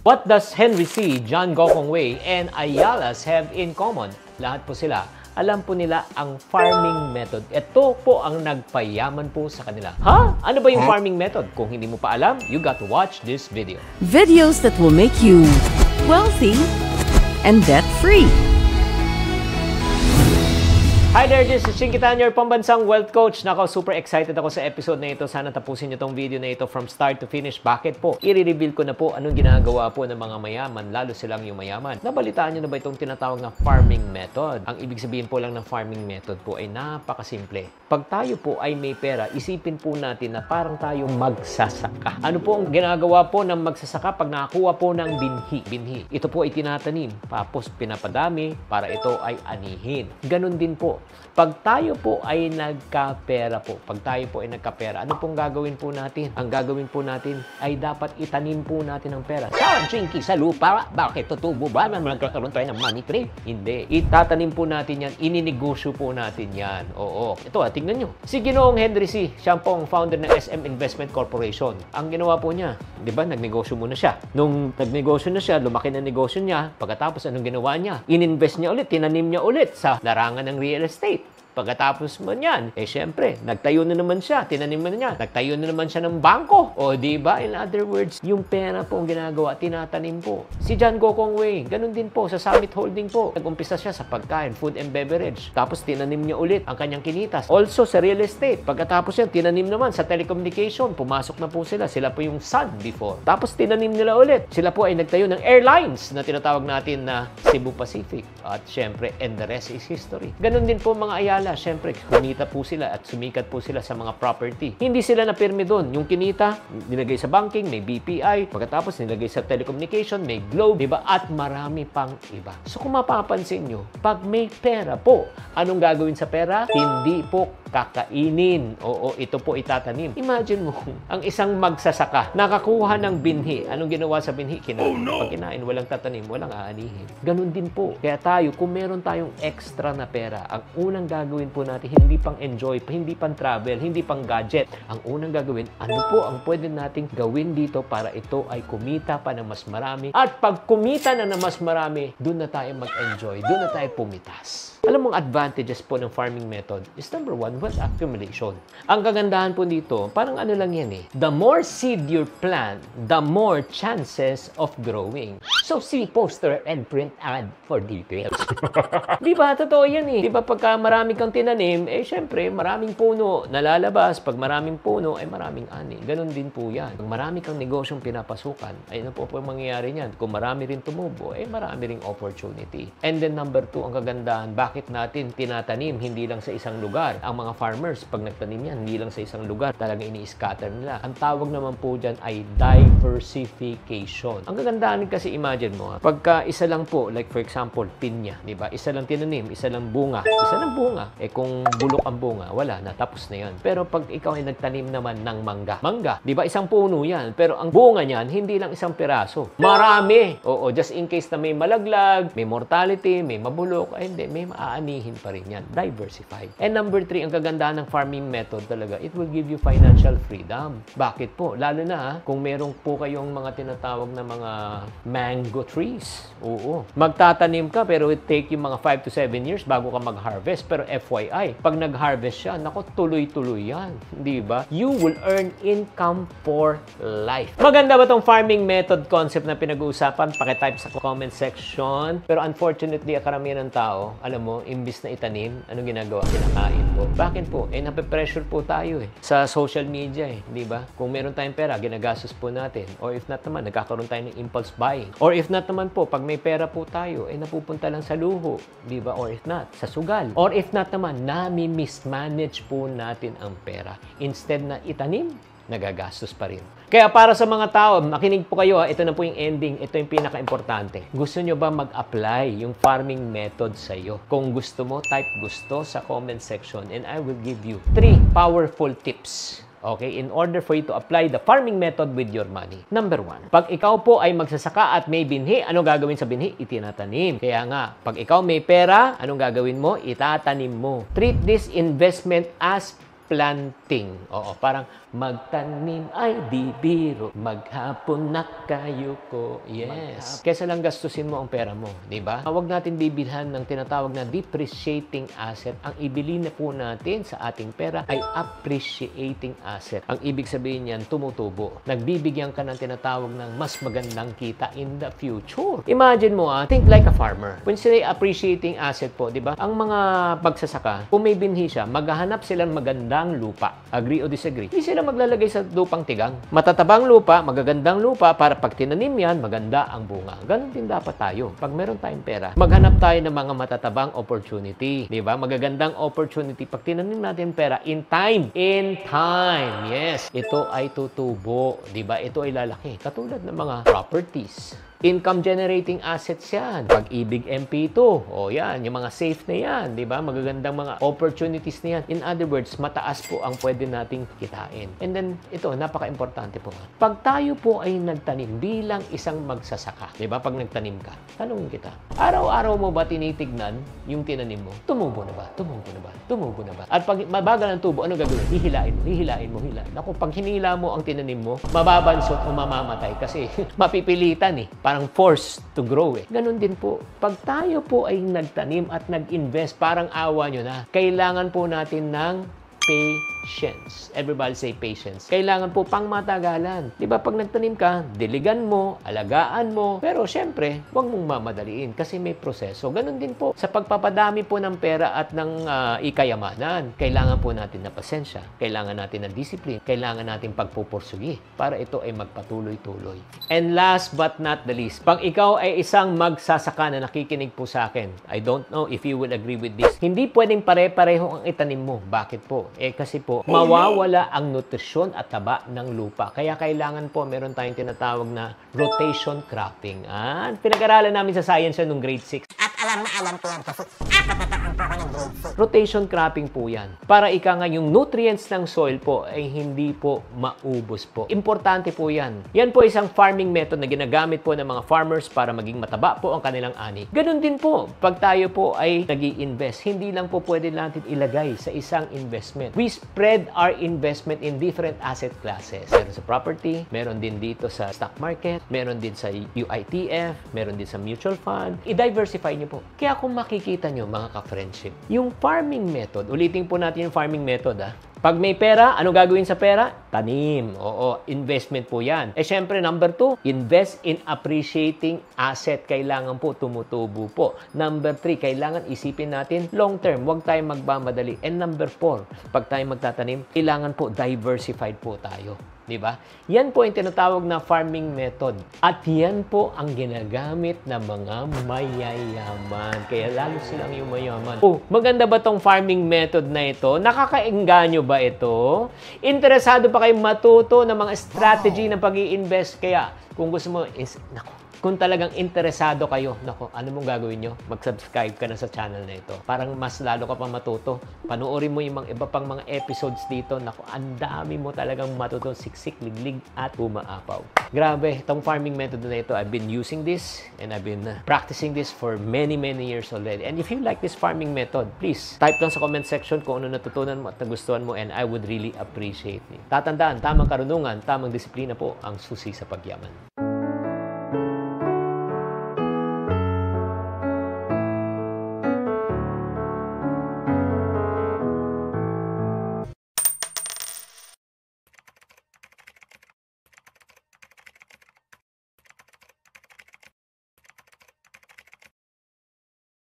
What does Henry C., John Gokong Wei, and Ayala's have in common? Lahat po sila, alam po nila ang farming method. Ito po ang nagpayaman po sa kanila. Ha? Ano ba yung farming method? Kung hindi mo pa alam, you got to watch this video. Videos that will make you wealthy and debt-free. Hi there, this is Chinkitan, your pambansang wealth coach. Nako, super excited ako sa episode na ito. Sana tapusin nyo tong video na ito from start to finish. Bakit po? I-reveal ko na po anong ginagawa po ng mga mayaman, lalo silang yung mayaman. Nabalitaan nyo na ba itong tinatawag na farming method? Ang ibig sabihin po lang ng farming method po ay napakasimple. Pag tayo po ay may pera, isipin po natin na parang tayo magsasaka. Ano po ang ginagawa po ng magsasaka pag nakakuha po ng binhi? Ito po ay tinatanim, tapos pinapadami para ito ay anihin. Ganon din po. Pag tayo po ay nagkapera po, ano pong gagawin po natin? Ang gagawin po natin ay dapat itanim po natin ang pera. Sa Chinky, sa lupa, bakit tutubo ba? Magkakaroon tayo ng money tree? Hindi. Itatanim po natin yan, ininegosyo po natin yan. Oo. Ito tingnan nyo. Si Ginoong Henry C., siya po ang founder ng SM Investment Corporation. Ang ginawa po niya, di ba, nagnegosyo muna siya. Nung nagnegosyo na siya, lumaki na negosyo niya, pagkatapos anong ginawa niya? Ininvest niya ulit, tinanim niya ulit sa larangan ng real estate. Pagkatapos man yan, syempre, nagtayo na naman siya, tinanim na niya, nagtayo na naman siya ng bangko. O, di ba? In other words, yung pera po ang ginagawa, tinatanim po. Si John Gokong Wei, ganun din po, sa Summit Holding po. Nag-umpisa siya sa pagkain, food and beverage. Tapos, tinanim niya ulit ang kanyang kinitas. Also, sa real estate. Pagkatapos yan, tinanim naman sa telecommunication. Pumasok na po sila. Sila po yung Sun before. Tapos, tinanim nila ulit. Sila po ay nagtayo ng airlines na tinatawag natin na Cebu Pacific. At syempre, and the rest is history. Ganun din po mga Ayala. Siyempre, kumita po sila at sumikat po sila sa mga property. Hindi sila napirmi doon. Yung kinita, nilagay sa banking, may BPI. Pagkatapos, nilagay sa telecommunication, may Globe, diba? At marami pang iba. So, kung mapapansin nyo, pag may pera po, anong gagawin sa pera? Hindi po kakainin. Oo, ito po itatanim. Imagine mo, ang isang magsasaka, nakakuha ng binhi. Anong ginawa sa binhi? Kinain. Pag kinain, walang tatanim, walang aanihin. Ganun din po. Kaya tayo, kung meron tayong extra na pera, ang unang gagawin po natin, hindi pang enjoy, hindi pang travel, hindi pang gadget. Ang unang gagawin, ano po ang pwede nating gawin dito para ito ay kumita pa ng mas marami. At pag kumita na ng mas marami, doon na tayo mag-enjoy, doon na tayo pumitas. Alam mong advantages po ng farming method is number one, wealth accumulation. Ang kagandahan po dito, parang ano lang yan eh. The more seed you plant, the more chances of growing. So, see poster and print ad for details. Di ba? Totoo yan eh. Di ba pagka marami kang tinanim, syempre, maraming puno nalalabas. Pag maraming puno, ay maraming ani. Ganon din po yan. Kung marami kang negosyong pinapasukan, ay ano po po mangyayari niyan? Kung marami rin tumubo, marami ring opportunity. And then number two, ang kagandahan, bakit natin tinatanim hindi lang sa isang lugar? Ang mga farmers, pag nagtanim yan, hindi lang sa isang lugar, talagang ini-scatter nila. Ang tawag naman po dyan ay diversification. Ang kagandahan kasi, imagine mo, pagka isa lang po, like for example, pinya, di ba? Isa lang tinanim, isa lang bunga. Kung bulok ang bunga, wala na, tapos na yan. Pero pag ikaw ay nagtanim naman ng mangga, di ba? Isang puno yan, pero ang bunga niyan, hindi lang isang piraso. Marami! Oo, just in case na may malaglag, may mortality, may mabulok, hindi, may aanihin pa rin yan. Diversify. And number three, ang kagandahan ng farming method talaga, it will give you financial freedom. Bakit po? Lalo na kung meron po kayong mga tinatawag na mga mango trees. Oo. Magtatanim ka pero it take you mga 5 to 7 years bago ka mag-harvest. Pero FYI, pag nag-harvest siya, nako, tuloy-tuloy yan. Di ba? You will earn income for life. Maganda ba tong farming method concept na pinag-uusapan? Pakitype sa comment section. Pero unfortunately, karamihan ng tao, alam mo, imbis na itanim, anong ginagawa? Kinakain po. Bakit po? Nape-pressure po tayo sa social media di ba? Kung meron tayong pera, ginagastos po natin. Or if not naman, nagkakaroon tayo ng impulse buying. Or if not naman po, pag may pera po tayo, napupunta lang sa luho, di ba? Or if not, sa sugal. Or if not naman, nami-mismanage po natin ang pera. Instead na itanim, nagagastos pa rin. Kaya para sa mga tao, makinig po kayo, ito na po yung ending, ito yung pinaka-importante. Gusto nyo ba mag-apply yung farming method sa iyo? Kung gusto mo, type gusto sa comment section and I will give you 3 powerful tips. Okay, in order for you to apply the farming method with your money. Number 1, pag ikaw po ay magsasaka at may binhi, ano gagawin sa binhi? Itinatanim. Kaya nga, pag ikaw may pera, anong gagawin mo? Itatanim mo. Treat this investment as planting. Oo, parang Magtanim ay di biro, maghapon na kayo ko. Yes. Kesa lang gastusin mo ang pera mo, di ba? Huwag natin bibilhan ng tinatawag na depreciating asset. Ang ibili na po natin sa ating pera ay appreciating asset. Ang ibig sabihin niyan, tumutubo. Nagbibigyan ka ng tinatawag ng mas magandang kita in the future. Imagine mo, think like a farmer. When say appreciating asset po, di ba? Ang mga pagsasaka, kung may binhi siya, maghahanap sila ng magandang lupa. Agree o disagree? Hindi sila maglalagay sa lupang tigang. Matatabang lupa, magagandang lupa, para pag tinanim yan, maganda ang bunga. Ganon din dapat tayo. Pag meron tayong pera, maghanap tayo ng mga matatabang opportunity. Di ba? Magagandang opportunity. Pag tinanim natin pera, in time. In time. Yes. Ito ay tutubo. Di ba? Ito ay lalaki. Katulad ng mga properties. Income generating assets yan. Pag-ibig MP2. O yan, yung mga safe na yan. Di ba? Magagandang mga opportunities na yan. In other words, mataas po ang pwede nating kitain. And then, ito, napaka-importante po. Pag tayo po ay nagtanim bilang isang magsasaka, di ba? Pag nagtanim ka, tanongin kita, araw-araw mo ba tinitignan yung tinanim mo? Tumubo na ba? Tumubo na ba? Tumubo na ba? At pag mabagal ang tubo, ano gagawin? Hihilain mo, hihilain mo, hihilain. Ako, pag hinila mo ang tinanim mo, mababansot o mamamatay kasi mapipilitan eh. Parang forced to grow eh. Ganon din po. Pag tayo po ay nagtanim at nag-invest, parang awa nyo na, kailangan po natin ng patience. Everybody say patience. Kailangan po pang matagalan. Di ba pag nagtanim ka, diligan mo, alagaan mo, pero syempre, huwag mong mamadaliin kasi may proseso. Ganon din po sa pagpapadami po ng pera at ng ikayamanan. Kailangan po natin na pasensya. Kailangan natin ng discipline. Kailangan natin pagpupursugi para ito ay magpatuloy-tuloy. And last but not the least, pag ikaw ay isang magsasaka na nakikinig po sa akin, I don't know if you will agree with this, hindi pwedeng pare-pareho ang itanim mo. Bakit po? Kasi po, mawawala ang nutrisyon at taba ng lupa. Kaya kailangan po, meron tayong tinatawag na rotation cropping. Pinag-aralan namin sa science yan nung grade 6. At alam na alam ko yan kasi apat na taon po ako ng grade 6. Rotation cropping po yan. Para ika nga yung nutrients ng soil po ay hindi po maubos po. Importante po yan. Yan po isang farming method na ginagamit po ng mga farmers para maging mataba po ang kanilang ani. Ganun din po, pag tayo po ay nag-i-invest, hindi lang po pwede natin ilagay sa isang investment. We spread our investment in different asset classes. Meron sa property, meron din dito sa stock market, meron din sa UITF, meron din sa mutual fund. I-diversify nyo po. Kaya kung makikita nyo mga ka-friendship, yung farming method, ulitin po natin yung farming method Pag may pera, ano gagawin sa pera? Tanim. Oo, investment po yan. Syempre, number 2, invest in appreciating asset. Kailangan po tumutubo po. Number 3, kailangan isipin natin long term. Huwag tayong magmamadali. And number 4, pag tayo magtatanim, kailangan po diversified po tayo. Di ba? Yan po yung tinatawag na farming method. At yan po ang ginagamit ng mga mayayaman. Kaya lalo silang yung mayaman. Maganda ba tong farming method na ito? Nakakaengganyo ba ito? Interesado pa kayong matuto ng mga strategy ng pag-i-invest? Kaya kung gusto mo, kung talagang interesado kayo, ano mong gagawin nyo? Mag-subscribe ka na sa channel na ito. Parang mas lalo ka pang matuto. Panoorin mo yung mga iba pang mga episodes dito. Ang dami mo talagang matuto. Siksik, liglig, at umaapaw. Grabe, itong farming method na ito, I've been using this and I've been practicing this for many years already. And if you like this farming method, please type lang sa comment section kung ano natutunan mo at nagustuhan mo and I would really appreciate it. Tatandaan, tamang karunungan, tamang disiplina po ang susi sa pagyaman.